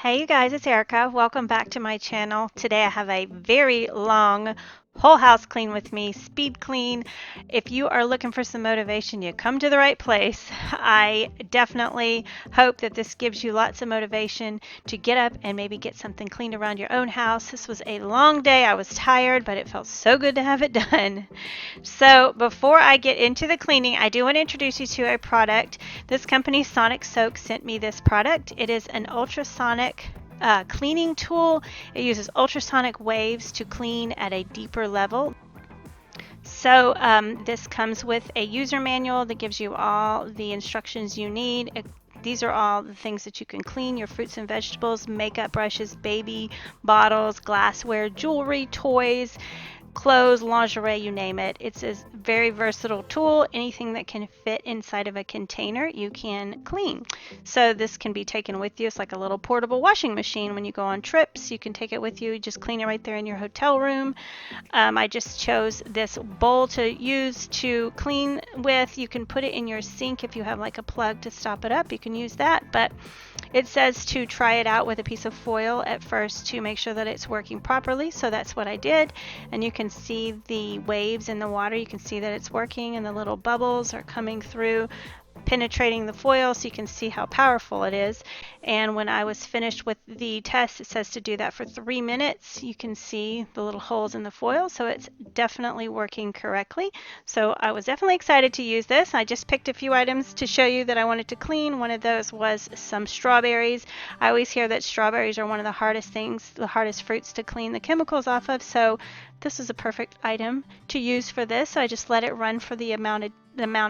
Hey you guys, it's Erica. Welcome back to my channel. Today I have a very long whole house clean with me, speed clean. If you are looking for some motivation, you come to the right place. I definitely hope that this gives you lots of motivation to get up and maybe get something cleaned around your own house. This was a long day. I was tired, but it felt so good to have it done. So before I get into the cleaning, I do want to introduce you to a product. This company, Sonic Soak, sent me this product. It is an ultrasonic cleaning tool. It uses ultrasonic waves to clean at a deeper level. So this comes with a user manual that gives you all the instructions you need. These are all the things that you can clean: your fruits and vegetables, makeup brushes, baby bottles, glassware, jewelry, toys, clothes, lingerie, you name it. It's a very versatile tool. Anything that can fit inside of a container, you can clean. So this can be taken with you. It's like a little portable washing machine. When you go on trips, you can take it with you. You just clean it right there in your hotel room. I just chose this bowl to use to clean with. You can put it in your sink if you have like a plug to stop it up. You can use that, but it says to try it out with a piece of foil at first to make sure that it's working properly. So that's what I did. And you can see the waves in the water. You can see that it's working and the little bubbles are coming through, penetrating the foil, so you can see how powerful it is. And when I was finished with the test, it says to do that for 3 minutes. You can see the little holes in the foil, so it's definitely working correctly. So I was definitely excited to use this. I just picked a few items to show you that I wanted to clean. One of those was some strawberries. I always hear that strawberries are one of the hardest things, the hardest fruits to clean the chemicals off of, so this is a perfect item to use for this. So I just let it run for the amount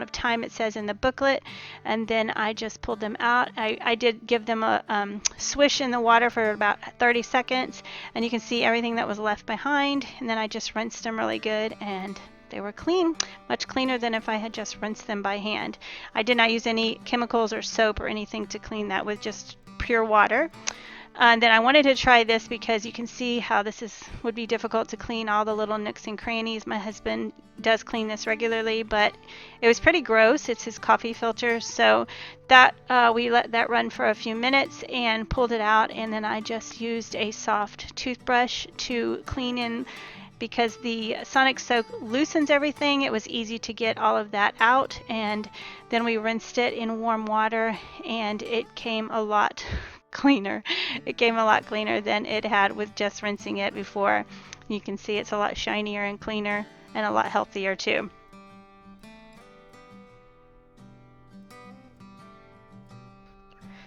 of time it says in the booklet, and then I just pulled them out. I did give them a swish in the water for about 30 seconds, and you can see everything that was left behind, and then I just rinsed them really good, and they were clean, much cleaner than if I had just rinsed them by hand. I did not use any chemicals or soap or anything to clean that, with just pure water. And then I wanted to try this because you can see how this would be difficult to clean all the little nooks and crannies. My husband does clean this regularly, but it was pretty gross. It's his coffee filter. So that we let that run for a few minutes and pulled it out, and then I just used a soft toothbrush to clean in. Because the Sonic Soak loosens everything, it was easy to get all of that out, and then we rinsed it in warm water, and it came a lot cleaner. It came a lot cleaner than it had with just rinsing it before. You can see it's a lot shinier and cleaner and a lot healthier too.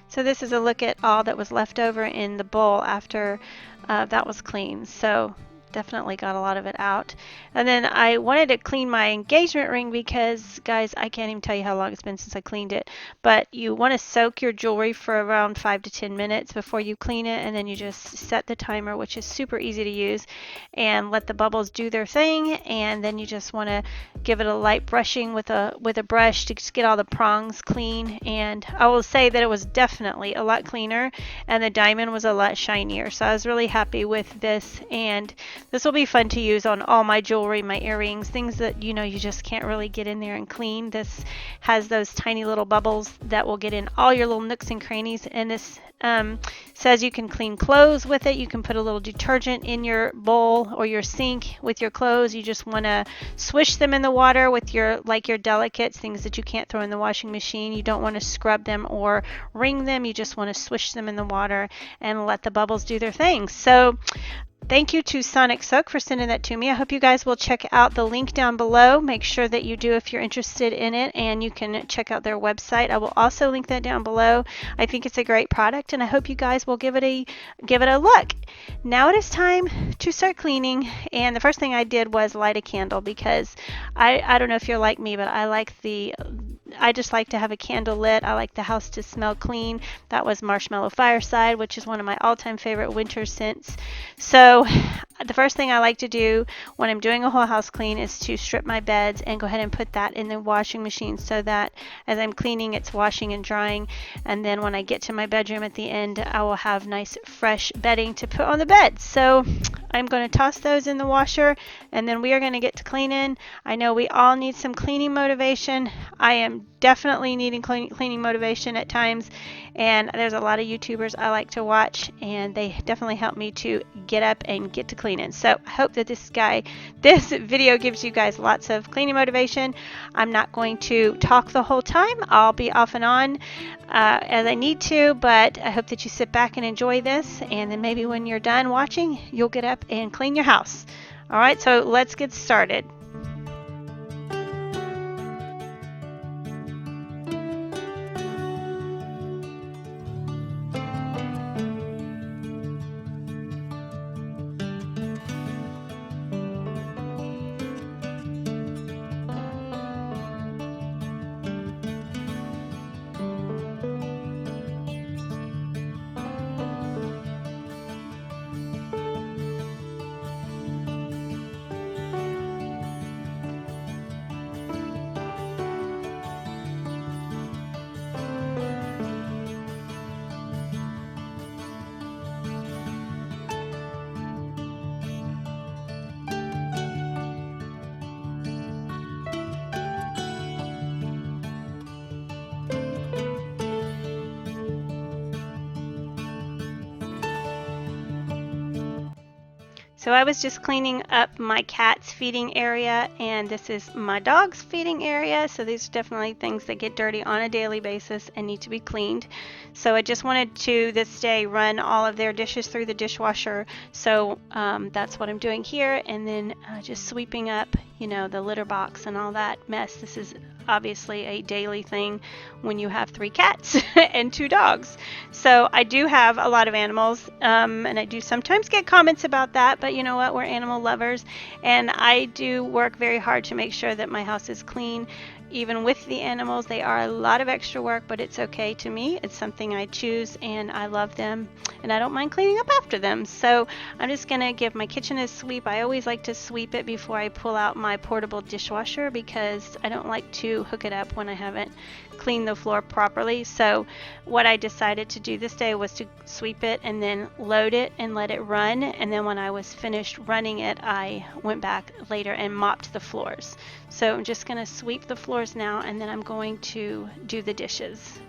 So this is a look at all that was left over in the bowl after that was cleaned. So definitely got a lot of it out. And then I wanted to clean my engagement ring because, guys, I can't even tell you how long it's been since I cleaned it, but you want to soak your jewelry for around 5 to 10 minutes before you clean it, and then you just set the timer, which is super easy to use, and let the bubbles do their thing. And then you just want to give it a light brushing with a brush to just get all the prongs clean. And I will say that it was definitely a lot cleaner, and the diamond was a lot shinier, so I was really happy with this. And this will be fun to use on all my jewelry, my earrings, things that you just can't really get in there and clean. This has those tiny little bubbles that will get in all your little nooks and crannies, and this says you can clean clothes with it. You can put a little detergent in your bowl or your sink with your clothes. You just want to swish them in the water with your delicates, things that you can't throw in the washing machine. You don't want to scrub them or wring them. You just want to swish them in the water and let the bubbles do their thing. So thank you to Sonic Soak for sending that to me. I hope you guys will check out the link down below. Make sure that you do if you're interested in it, and you can check out their website. I will also link that down below. I think it's a great product, and I hope you guys will give it a look. Now it is time to start cleaning, and the first thing I did was light a candle, because I don't know if you're like me, but I just like to have a candle lit. I like the house to smell clean. That was Marshmallow Fireside, which is one of my all-time favorite winter scents. So the first thing I like to do when I'm doing a whole house clean is to strip my beds and go ahead and put that in the washing machine, so that as I'm cleaning, it's washing and drying. And then when I get to my bedroom at the end, I will have nice fresh bedding to put on the bed. So I'm going to toss those in the washer, and then we are going to get to cleaning. I know we all need some cleaning motivation. I am definitely needing cleaning motivation at times, and there's a lot of YouTubers I like to watch, and they definitely help me to get up and get to cleaning. So I hope that this video gives you guys lots of cleaning motivation. I'm not going to talk the whole time. I'll be off and on as I need to, but I hope that you sit back and enjoy this, and then maybe when you're done watching, you'll get up and clean your house. All right, so let's get started. So I was just cleaning up my cat's feeding area, and this is my dog's feeding area. So these are definitely things that get dirty on a daily basis and need to be cleaned. So I just wanted to this day run all of their dishes through the dishwasher. So that's what I'm doing here, and then just sweeping up, the litter box and all that mess. This is obviously a daily thing when you have 3 cats and 2 dogs. So I do have a lot of animals, and I do sometimes get comments about that, but you know what, we're animal lovers, and I do work very hard to make sure that my house is clean. Even with the animals, they are a lot of extra work, but it's okay to me. It's something I choose, and I love them, and I don't mind cleaning up after them. So I'm just gonna give my kitchen a sweep. I always like to sweep it before I pull out my portable dishwasher because I don't like to hook it up when I haven't cleaned the floor properly. So what I decided to do this day was to sweep it and then load it and let it run, and then when I was finished running it, I went back later and mopped the floors. So I'm just going to sweep the floors now, and then I'm going to do the dishes.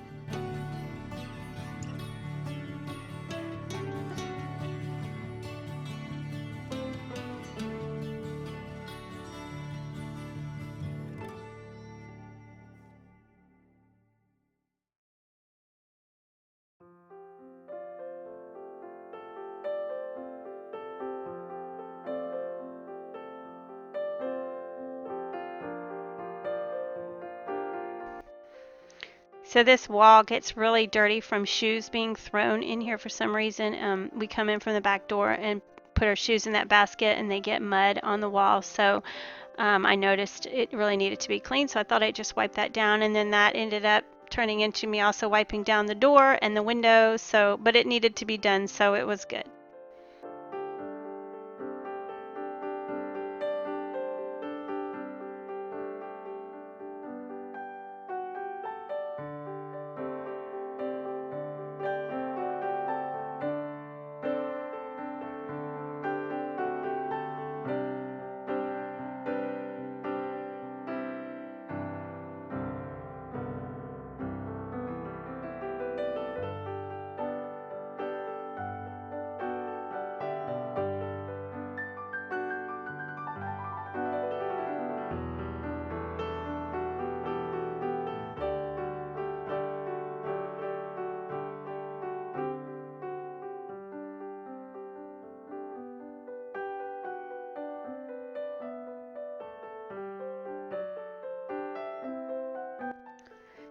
So this wall gets really dirty from shoes being thrown in here for some reason. We come in from the back door and put our shoes in that basket, and they get mud on the wall. So I noticed it really needed to be cleaned, so I thought I'd just wipe that down, and then that ended up turning into me also wiping down the door and the window. But it needed to be done, so it was good.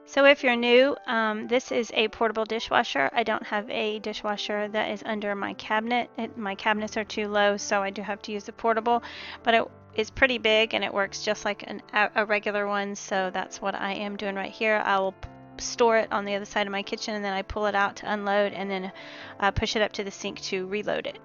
So if you're new, this is a portable dishwasher. I don't have a dishwasher that is under my cabinet. My cabinets are too low, so I do have to use a portable, but it is pretty big and it works just like a regular one, so that's what I am doing right here. I will store it on the other side of my kitchen, and then I pull it out to unload, and then push it up to the sink to reload it.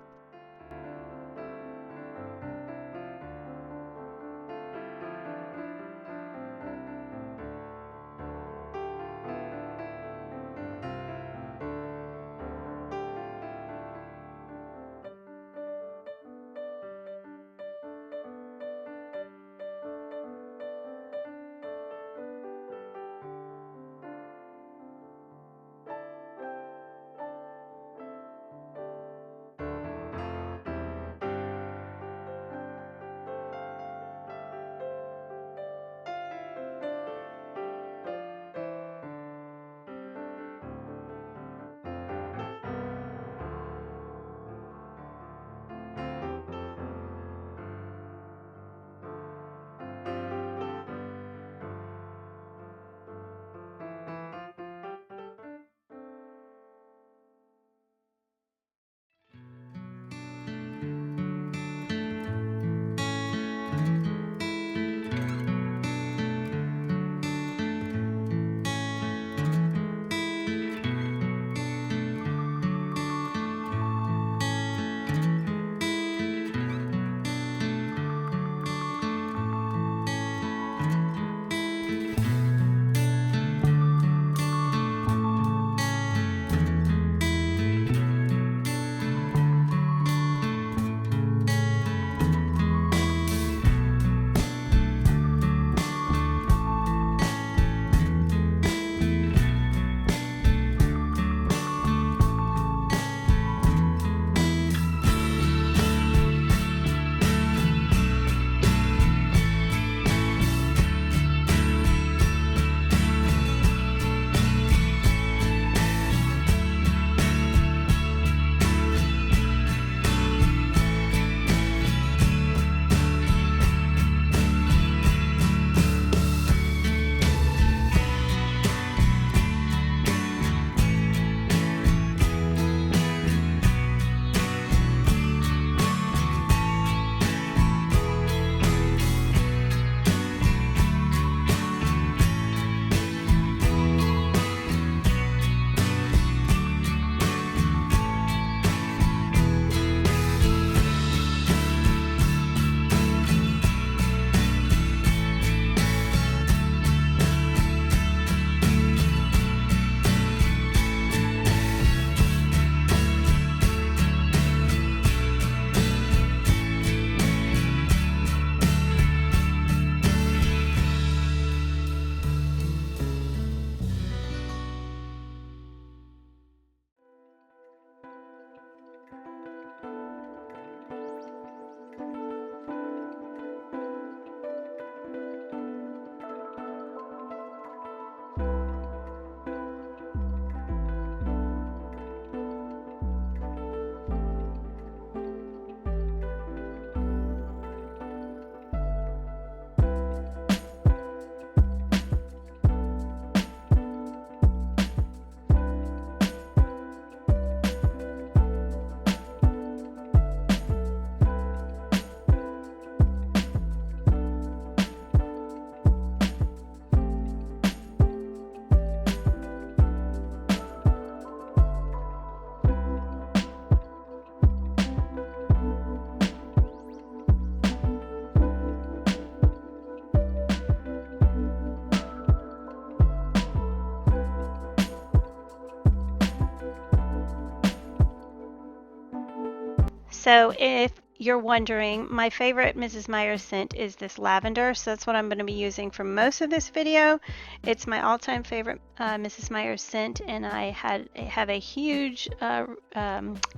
So if you're wondering, my favorite Mrs. Meyer's scent is this lavender, so that's what I'm going to be using for most of this video. It's my all-time favorite Mrs. Meyer's scent, and I have a huge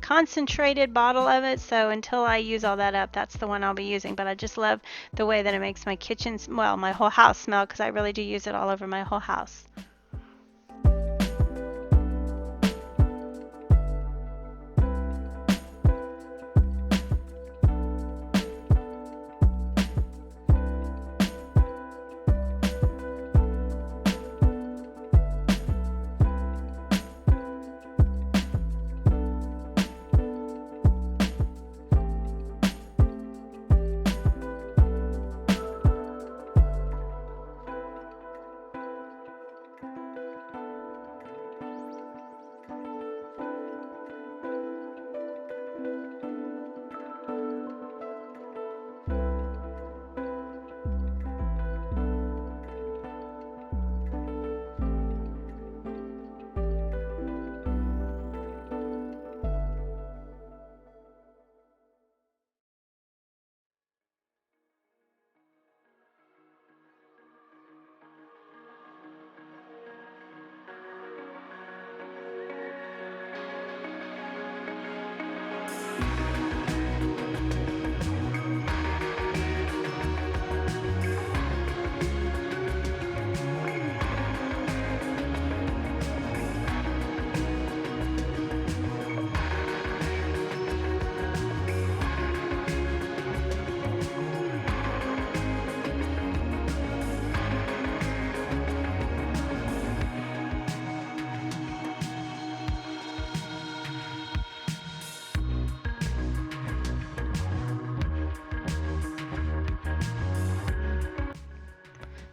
concentrated bottle of it, so until I use all that up, that's the one I'll be using. But I just love the way that it makes my kitchen, well, my whole house smell, because I really do use it all over my whole house.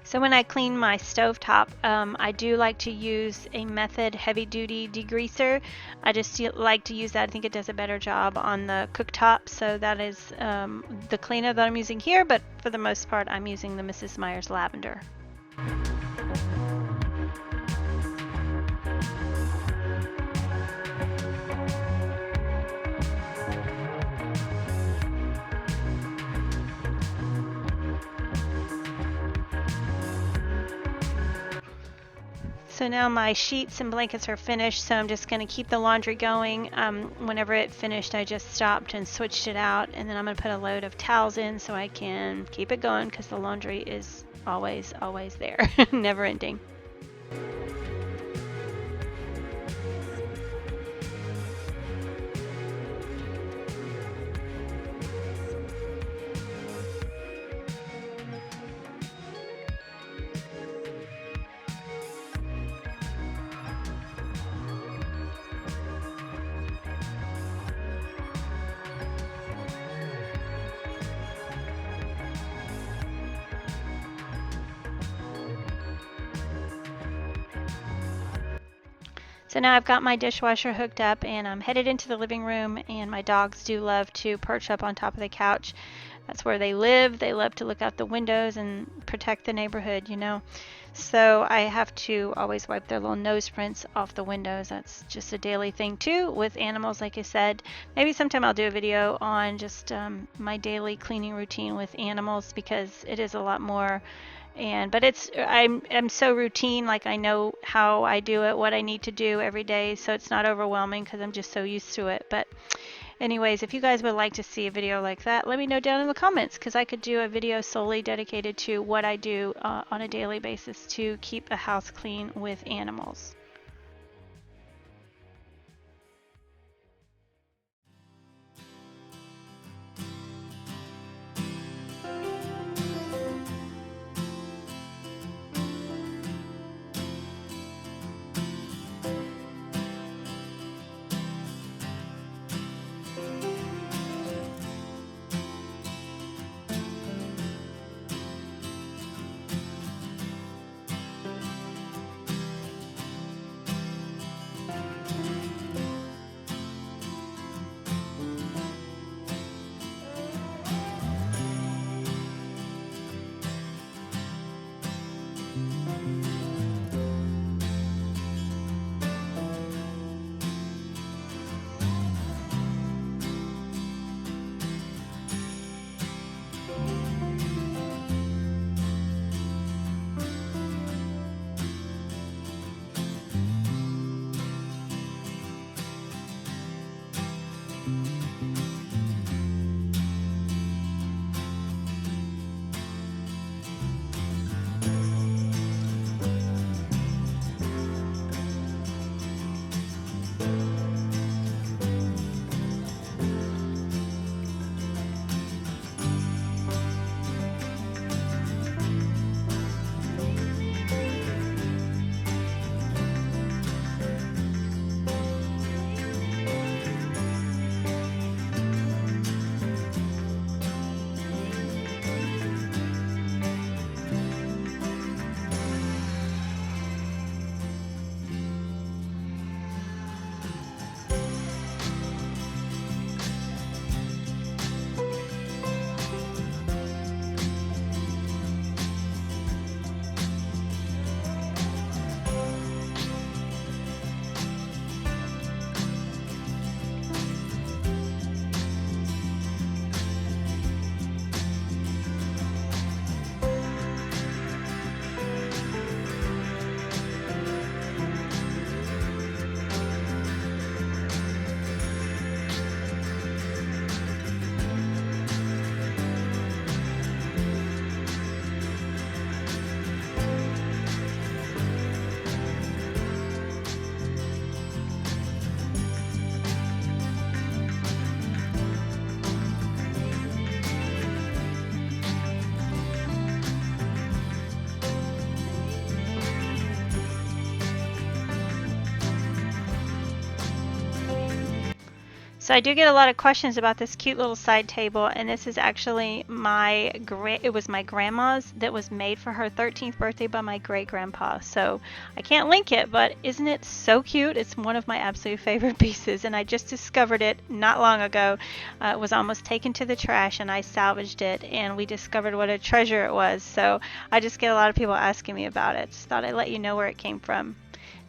So when I clean my stovetop, I do like to use a Method heavy duty degreaser. I just like to use that. I think it does a better job on the cooktop. So that is the cleaner that I'm using here, but for the most part I'm using the Mrs. Meyer's lavender. So now my sheets and blankets are finished, so I'm just going to keep the laundry going. Whenever it finished, I just stopped and switched it out, and then I'm going to put a load of towels in so I can keep it going, because the laundry is always there, never ending. So now I've got my dishwasher hooked up and I'm headed into the living room, and my dogs do love to perch up on top of the couch. That's where they live. They love to look out the windows and protect the neighborhood, you know. So I have to always wipe their little nose prints off the windows. That's just a daily thing too with animals, like I said. Maybe sometime I'll do a video on just my daily cleaning routine with animals, because it is a lot more. But I'm so routine, like I know how I do it, what I need to do every day, so it's not overwhelming because I'm just so used to it. But anyways, if you guys would like to see a video like that, let me know down in the comments, because I could do a video solely dedicated to what I do on a daily basis to keep a house clean with animals. So I do get a lot of questions about this cute little side table, and this is actually it was my grandma's that was made for her 13th birthday by my great grandpa. So I can't link it, but isn't it so cute? It's one of my absolute favorite pieces, and I just discovered it not long ago. It was almost taken to the trash, and I salvaged it, and we discovered what a treasure it was. So I just get a lot of people asking me about it. Just thought I'd let you know where it came from.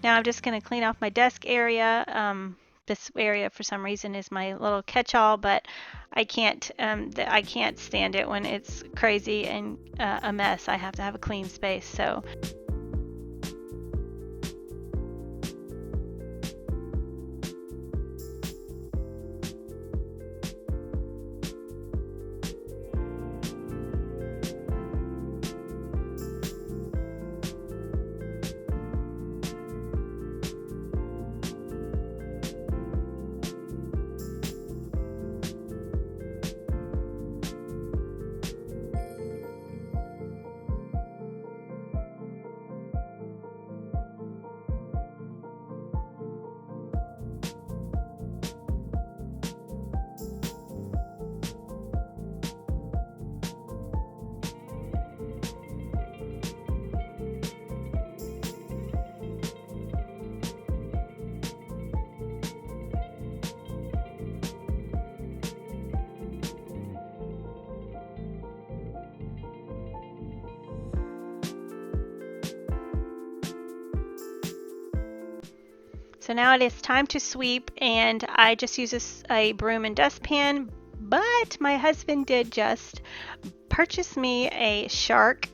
Now I'm just going to clean off my desk area. This area for some reason is my little catch-all, but I can't stand it when it's crazy and a mess. I have to have a clean space. So So now it is time to sweep, and I just use a broom and dustpan, but my husband did just purchase me a Shark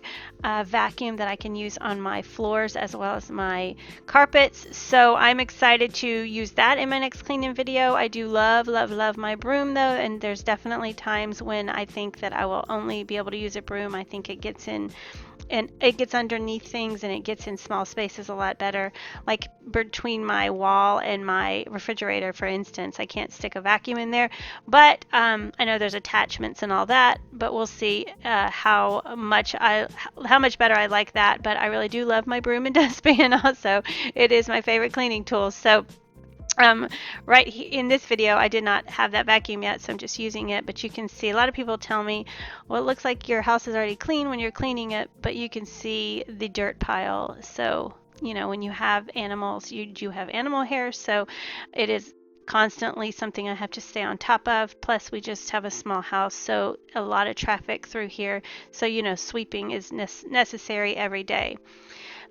vacuum that I can use on my floors as well as my carpets. So I'm excited to use that in my next cleaning video. I do love, love, love my broom though, and there's definitely times when I think that I will only be able to use a broom. I think it gets in and it gets underneath things and it gets in small spaces a lot better. Like between my wall and my refrigerator, for instance, I can't stick a vacuum in there, but I know there's attachments and all that, but we'll see how much better I like that. But I really do love my broom and dustpan also. It is my favorite cleaning tool. So right in this video, I did not have that vacuum yet, so I'm just using it. But you can see a lot of people tell me, well, it looks like your house is already clean when you're cleaning it, but you can see the dirt pile. So, you know, when you have animals, you do have animal hair, so it is constantly something I have to stay on top of. Plus, we just have a small house, so a lot of traffic through here. So, you know, sweeping is necessary every day.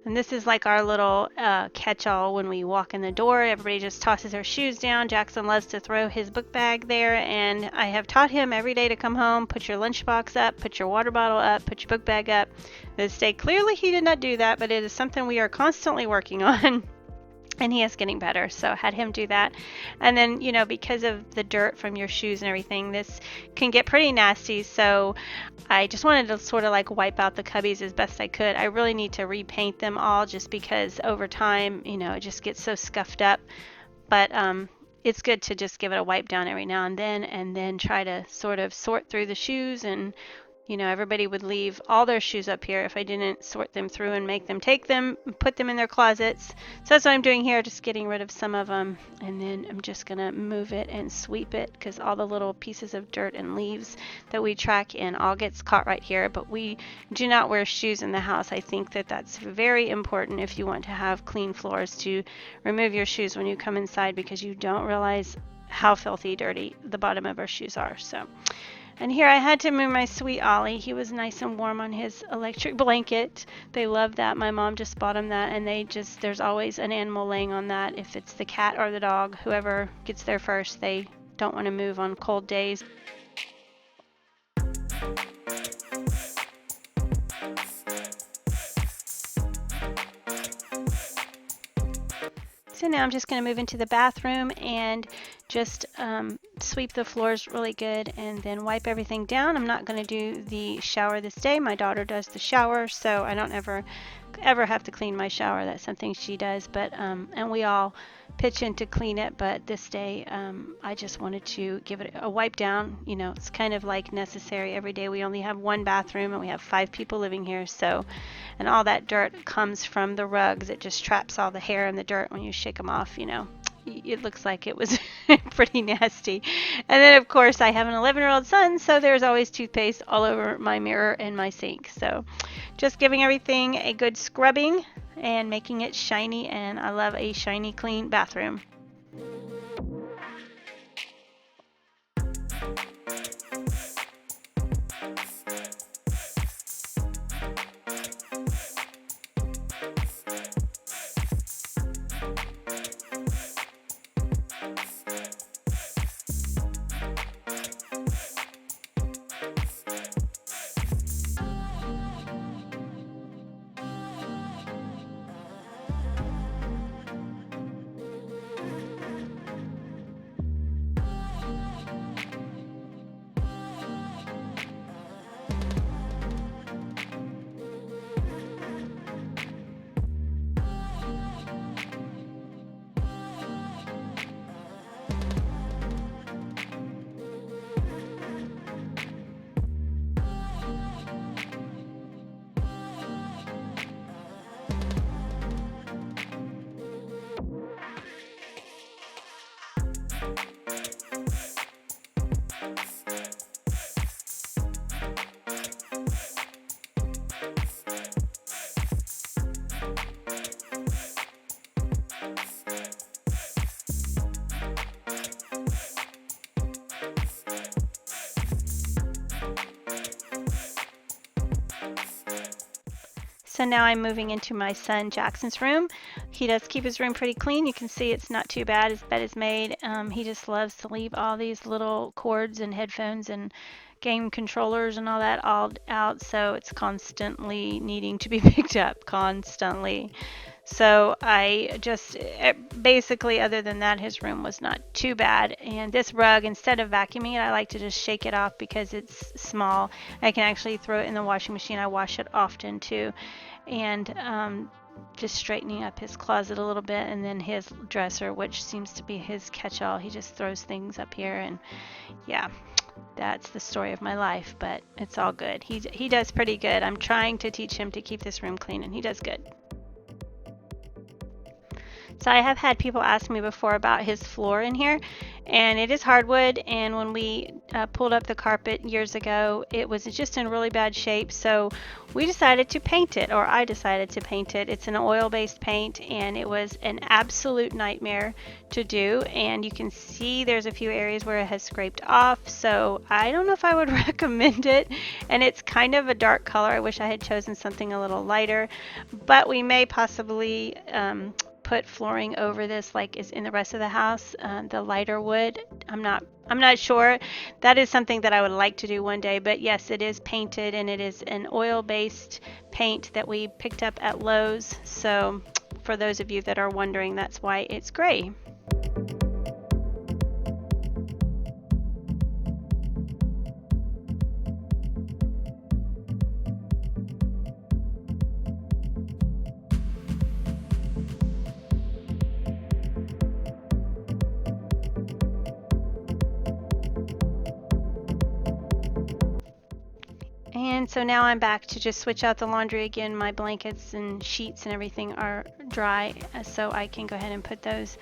And this is like our little catch-all when we walk in the door. Everybody just tosses their shoes down. Jackson loves to throw his book bag there, and I have taught him every day to come home, put your lunchbox up, put your water bottle up, put your book bag up. This day, clearly he did not do that, but it is something we are constantly working on. And he is getting better, so I had him do that. And then, you know, because of the dirt from your shoes and everything, this can get pretty nasty, so I just wanted to sort of like wipe out the cubbies as best I could. I really need to repaint them all just because over time, you know, it just gets so scuffed up. But it's good to just give it a wipe down every now and then try to sort of sort through the shoes. And you know, everybody would leave all their shoes up here if I didn't sort them through and make them take them, put them in their closets. So that's what I'm doing here, just getting rid of some of them. And then I'm just going to move it and sweep it because all the little pieces of dirt and leaves that we track in all gets caught right here. But we do not wear shoes in the house. I think that that's very important if you want to have clean floors, to remove your shoes when you come inside, because you don't realize how filthy dirty the bottom of our shoes are. So. And here I had to move my sweet Ollie. He was nice and warm on his electric blanket. They love that. My mom just bought him that, and there's always an animal laying on that. If it's the cat or the dog, whoever gets there first, they don't want to move on cold days. So now I'm just going to move into the bathroom and just sweep the floors really good and then wipe everything down. I'm not going to do the shower this day. My daughter does the shower, so I don't ever have to clean my shower. That's something she does, but and we all pitch in to clean it, but this day I just wanted to give it a wipe down. You know, it's kind of like necessary every day. We only have one bathroom and we have 5 people living here, so, and all that dirt comes from the rugs. It just traps all the hair and the dirt when you shake them off, you know. it looks like it was pretty nasty. And then, of course, I have an 11-year-old son, so there's always toothpaste all over my mirror and my sink. So just giving everything a good scrubbing and making it shiny, and I love a shiny, clean bathroom. So now I'm moving into my son Jackson's room. He does keep his room pretty clean. You can see it's not too bad. His bed is made. He just loves to leave all these little cords and headphones and game controllers and all that all out, so it's constantly needing to be picked up, constantly. So I just basically, other than that, his room was not too bad. And this rug, instead of vacuuming it, I like to just shake it off because it's small. I can actually throw it in the washing machine. I wash it often too. And just straightening up his closet a little bit, and then his dresser, which seems to be his catch-all. He just throws things up here, and yeah, that's the story of my life, but it's all good. He does pretty good. I'm trying to teach him to keep this room clean, and he does good. So I have had people ask me before about his floor in here, and it is hardwood, and when we pulled up the carpet years ago, it was just in really bad shape, so we decided to paint it, or I decided to paint it. It's an oil-based paint, and it was an absolute nightmare to do, and you can see there's a few areas where it has scraped off, so I don't know if I would recommend it, and it's kind of a dark color. I wish I had chosen something a little lighter, but we may possibly put flooring over this like is in the rest of the house, the lighter wood. I'm not sure. That is something that I would like to do one day, but yes, it is painted, and it is an oil-based paint that we picked up at Lowe's. So for those of you that are wondering, that's why it's gray. And so now I'm back to just switch out the laundry again. My blankets and sheets and everything are dry, so I can go ahead and put those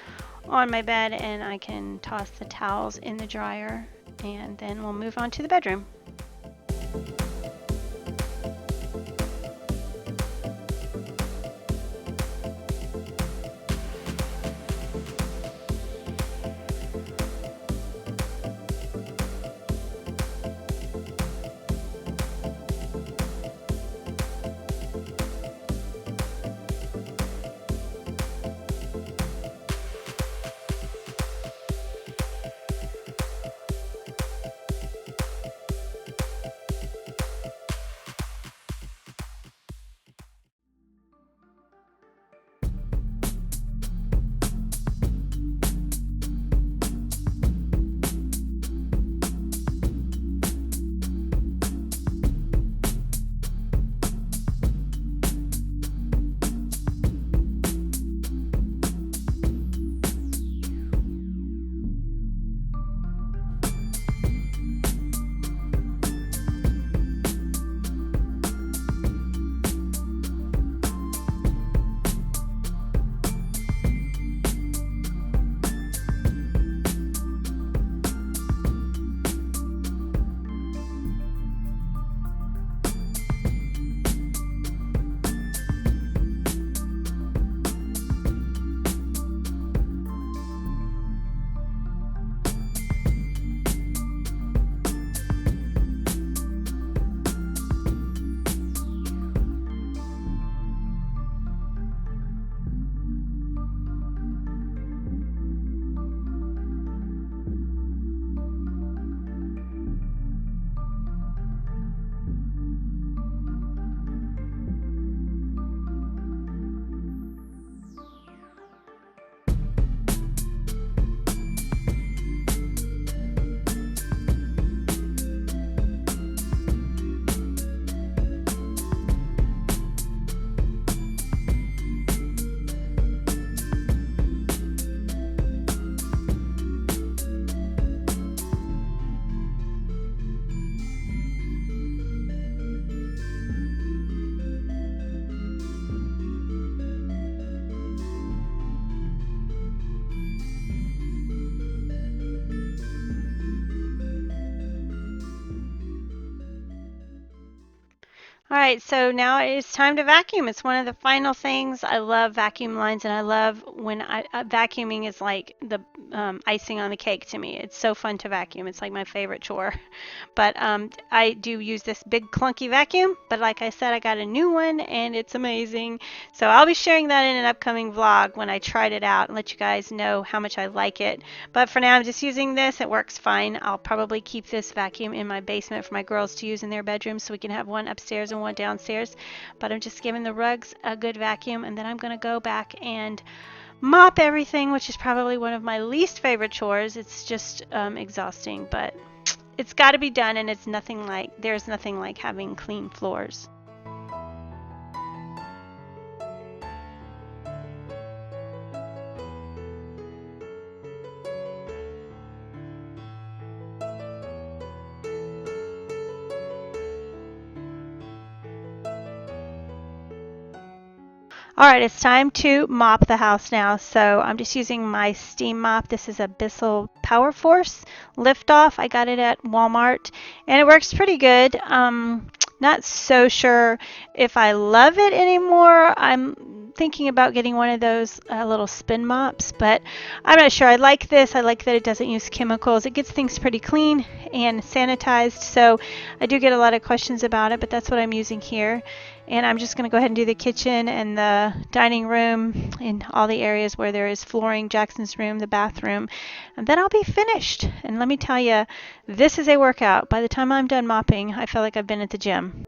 on my bed, and I can toss the towels in the dryer, and then we'll move on to the bedroom. All right, so now it's time to vacuum. It's one of the final things. I love vacuum lines, and I love when vacuuming is like the icing on the cake to me. It's so fun to vacuum. It's like my favorite chore. But I do use this big clunky vacuum, but like I said, I got a new one and it's amazing. So I'll be sharing that in an upcoming vlog when I tried it out and let you guys know how much I like it. But for now, I'm just using this. It works fine. I'll probably keep this vacuum in my basement for my girls to use in their bedrooms so we can have one upstairs and one downstairs. But I'm just giving the rugs a good vacuum, and then I'm going to go back and mop everything, which is probably one of my least favorite chores. It's just exhausting, but it's got to be done, and there's nothing like having clean floors. All right, it's time to mop the house now. So I'm just using my steam mop. This is a Bissell Power Force lift off. I got it at Walmart and it works pretty good. Not so sure if I love it anymore. I'm thinking about getting one of those little spin mops, but I'm not sure. I like this. I like that it doesn't use chemicals. It gets things pretty clean and sanitized. So I do get a lot of questions about it, but that's what I'm using here. And I'm just going to go ahead and do the kitchen and the dining room and all the areas where there is flooring, Jackson's room, the bathroom, and then I'll be finished. And let me tell you, this is a workout. By the time I'm done mopping, I feel like I've been at the gym.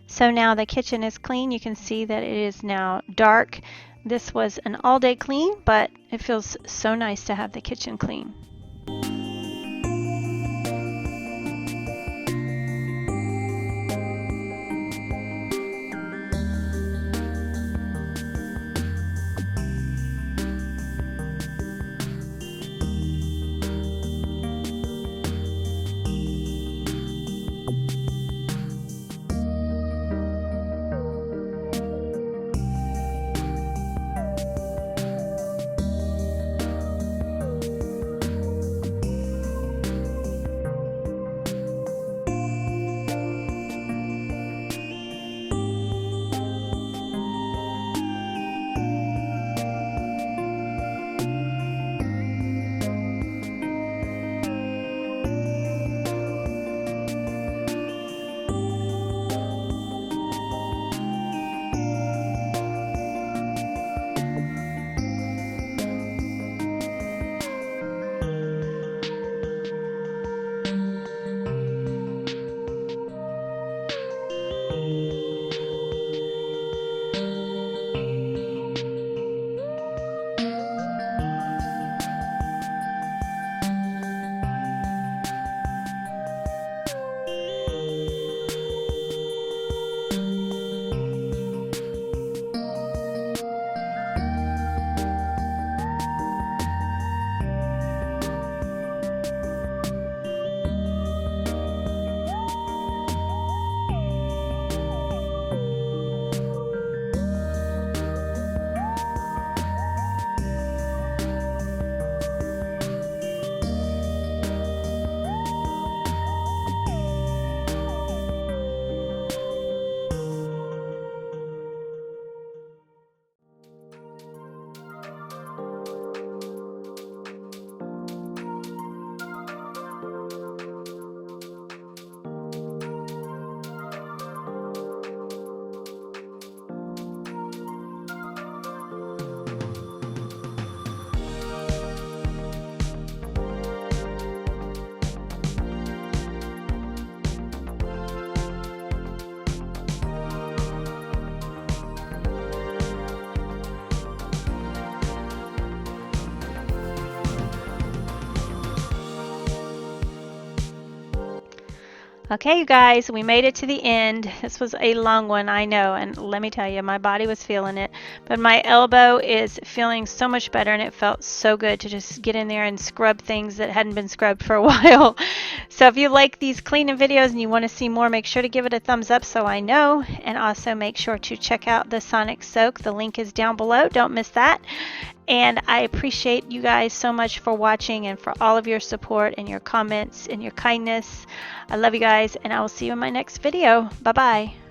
So now the kitchen is clean. You can see that it is now dark. This was an all-day clean, but it feels so nice to have the kitchen clean. Okay, you guys, we made it to the end. This was a long one, I know, and let me tell you, my body was feeling it, but my elbow is feeling so much better, and it felt so good to just get in there and scrub things that hadn't been scrubbed for a while. So if you like these cleaning videos and you want to see more, make sure to give it a thumbs up so I know, and also make sure to check out the Sonic Soak. The link is down below. Don't miss that. And I appreciate you guys so much for watching and for all of your support and your comments and your kindness. I love you guys, and I will see you in my next video. Bye-bye.